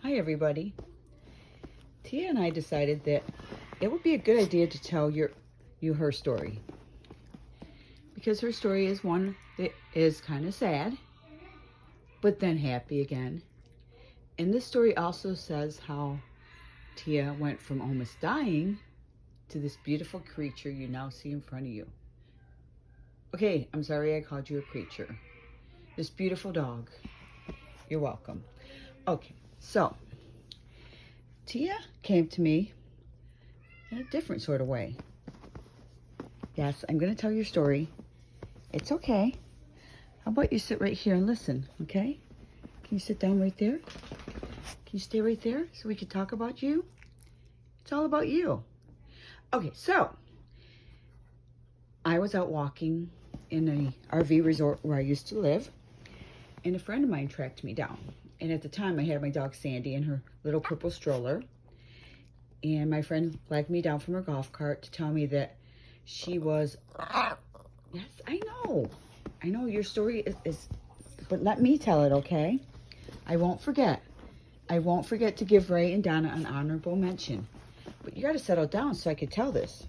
Hi everybody. Tia and I decided that it would be a good idea to tell you her story. Because her story is one that is kind of sad, but then happy again. And this story also says how Tia went from almost dying to this beautiful creature you now see in front of you. Okay, I'm sorry I called you a creature. This beautiful dog. You're welcome. Okay, so Tia came to me in a different sort of way. Yes, I'm going to tell your story. It's okay. How about you sit right here and listen, okay? Can you sit down right there? Can you stay right there so we can talk about you? It's all about you. Okay, so I was out walking in an RV resort where I used to live, and a friend of mine tracked me down. And at the time, I had my dog Sandy in her little purple stroller, and my friend flagged me down from her golf cart to tell me that she was... Yes, I know your story is, but let me tell it, okay? I won't forget. I won't forget to give Ray and Donna an honorable mention. But you got to settle down so I could tell this.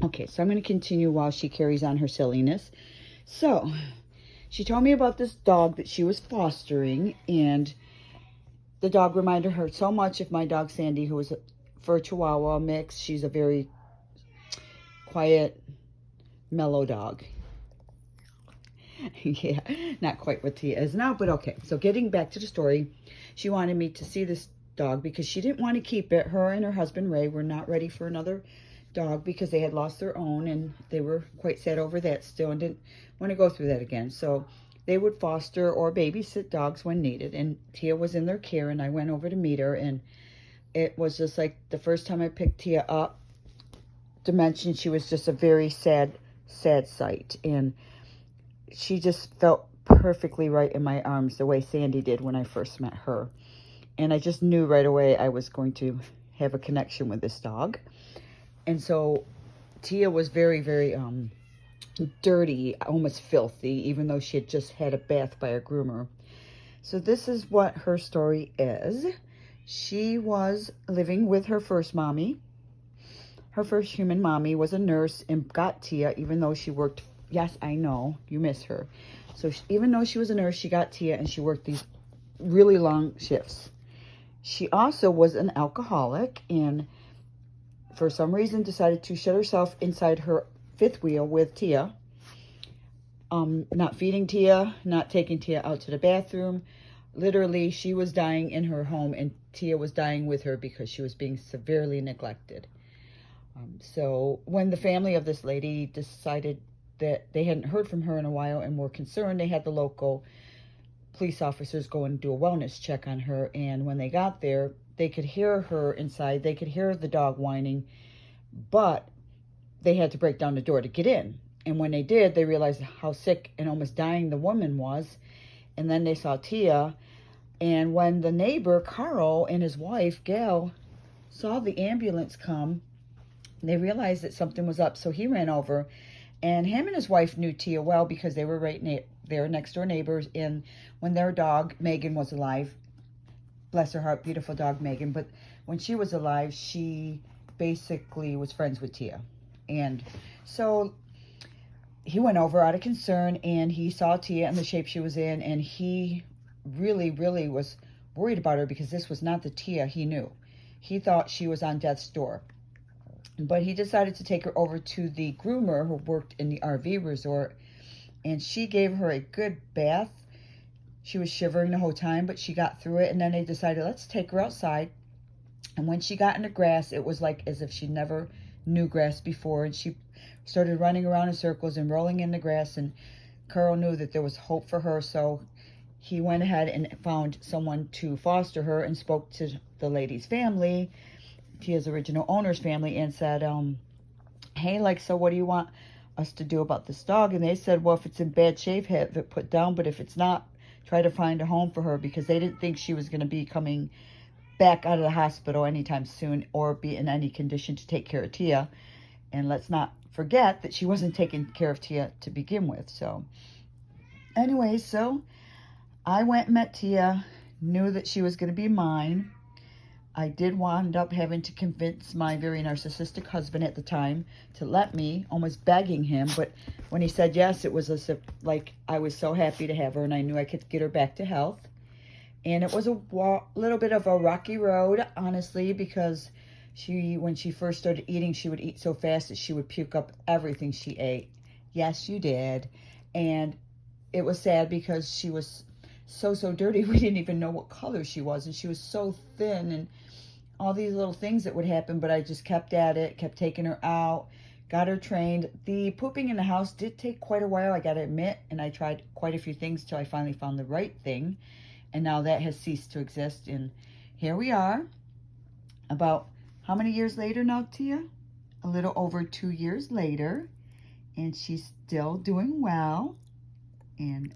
Okay, so I'm going to continue while she carries on her silliness. So, she told me about this dog that she was fostering, and the dog reminded her so much of my dog Sandy, who was a fur Chihuahua mix. She's a very quiet, mellow dog. Yeah, not quite what Tia is now, but okay. So getting back to the story, she wanted me to see this dog because she didn't want to keep it. Her and her husband, Ray, were not ready for another dog because they had lost their own, and they were quite sad over that still and didn't want to go through that again. So they would foster or babysit dogs when needed, and Tia was in their care, and I went over to meet her, and it was just like the first time I picked Tia up to mention she was just a very sad sight, and she just felt perfectly right in my arms the way Sandy did when I first met her. And I just knew right away I was going to have a connection with this dog. And so Tia was very, very dirty, almost filthy, even though she had just had a bath by a groomer. So this is what her story is. She was living with her first mommy. Her first human mommy was a nurse and got Tia, even though she worked... Yes, I know, you miss her. So even though she was a nurse, she got Tia, and she worked these really long shifts. She also was an alcoholic, and for some reason decided to shut herself inside her fifth wheel with Tia. Not feeding Tia, not taking Tia out to the bathroom. Literally, she was dying in her home, and Tia was dying with her because she was being severely neglected. So when the family of this lady decided that they hadn't heard from her in a while and were concerned, they had the local police officers go and do a wellness check on her. And when they got there, they could hear her inside. They could hear the dog whining, but they had to break down the door to get in. And when they did, they realized how sick and almost dying the woman was. And then they saw Tia. And when the neighbor, Carl, and his wife, Gail, saw the ambulance come, they realized that something was up. So he ran over. And him and his wife knew Tia well because they were they're next door neighbors. And when their dog, Megan, was alive, bless her heart, beautiful dog Megan, but when she was alive, she basically was friends with Tia. And so he went over out of concern, and he saw Tia and the shape she was in, and he really, really was worried about her because this was not the Tia he knew. He thought she was on death's door. But he decided to take her over to the groomer who worked in the RV resort, and she gave her a good bath. She was shivering the whole time, but she got through it, and then they decided, let's take her outside. And when she got in the grass, it was like as if she never knew grass before, and she started running around in circles and rolling in the grass, and Carl knew that there was hope for her, so he went ahead and found someone to foster her and spoke to the lady's family, Tia's original owner's family, and said, hey, so what do you want us to do about this dog? And they said, well, if it's in bad shape, have it put down, but if it's not, try to find a home for her, because they didn't think she was going to be coming back out of the hospital anytime soon or be in any condition to take care of Tia. And let's not forget that she wasn't taking care of Tia to begin with. So anyway, so I went and met Tia, knew that she was going to be mine. I did wind up having to convince my very narcissistic husband at the time to let me, almost begging him. But when he said yes, it was as if, like, I was so happy to have her and I knew I could get her back to health. And it was a little bit of a rocky road, honestly, because when she first started eating, she would eat so fast that she would puke up everything she ate. Yes, you did. And it was sad because she was so dirty. We didn't even know what color she was, and she was so thin, and all these little things that would happen. But I just kept at it, kept taking her out, got her trained. The pooping in the house did take quite a while, I gotta admit, and I tried quite a few things till I finally found the right thing, and now that has ceased to exist. And here we are, about how many years later now, Tia? A little over 2 years later, and she's still doing well, and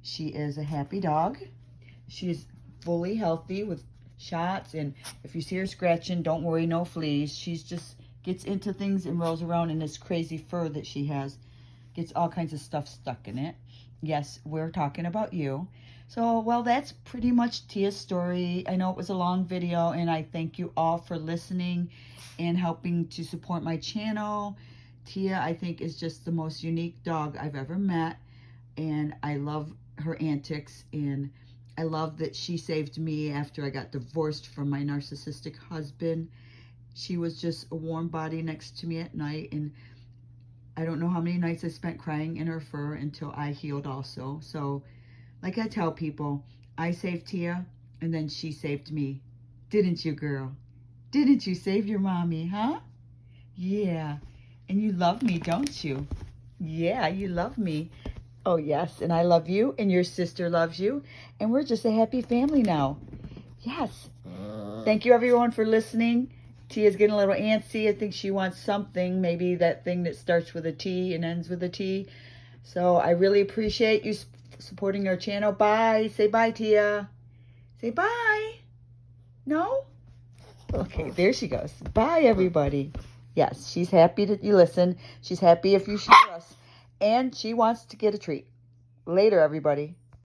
she is a happy dog. She is fully healthy with shots, and if you see her scratching, don't worry, no fleas. She's just gets into things and rolls around in this crazy fur that she has. Gets all kinds of stuff stuck in it. Yes, we're talking about you. So, well, that's pretty much Tia's story. I know it was a long video, and I thank you all for listening and helping to support my channel. Tia, I think, is just the most unique dog I've ever met, and I love her antics, and I love that she saved me after I got divorced from my narcissistic husband. She was just a warm body next to me at night, and I don't know how many nights I spent crying in her fur until I healed also. So, like I tell people, I saved Tia, and then she saved me. Didn't you, girl? Didn't you save your mommy, huh? Yeah. And you love me, don't you? Yeah, you love me. Oh, yes, and I love you, and your sister loves you, and we're just a happy family now. Yes. Thank you, everyone, for listening. Tia's getting a little antsy. I think she wants something, maybe that thing that starts with a T and ends with a T. So I really appreciate you supporting our channel. Bye. Say bye, Tia. Say bye. No? Okay, there she goes. Bye, everybody. Yes, she's happy that you listen. She's happy if you share us. And she wants to get a treat. Later, everybody.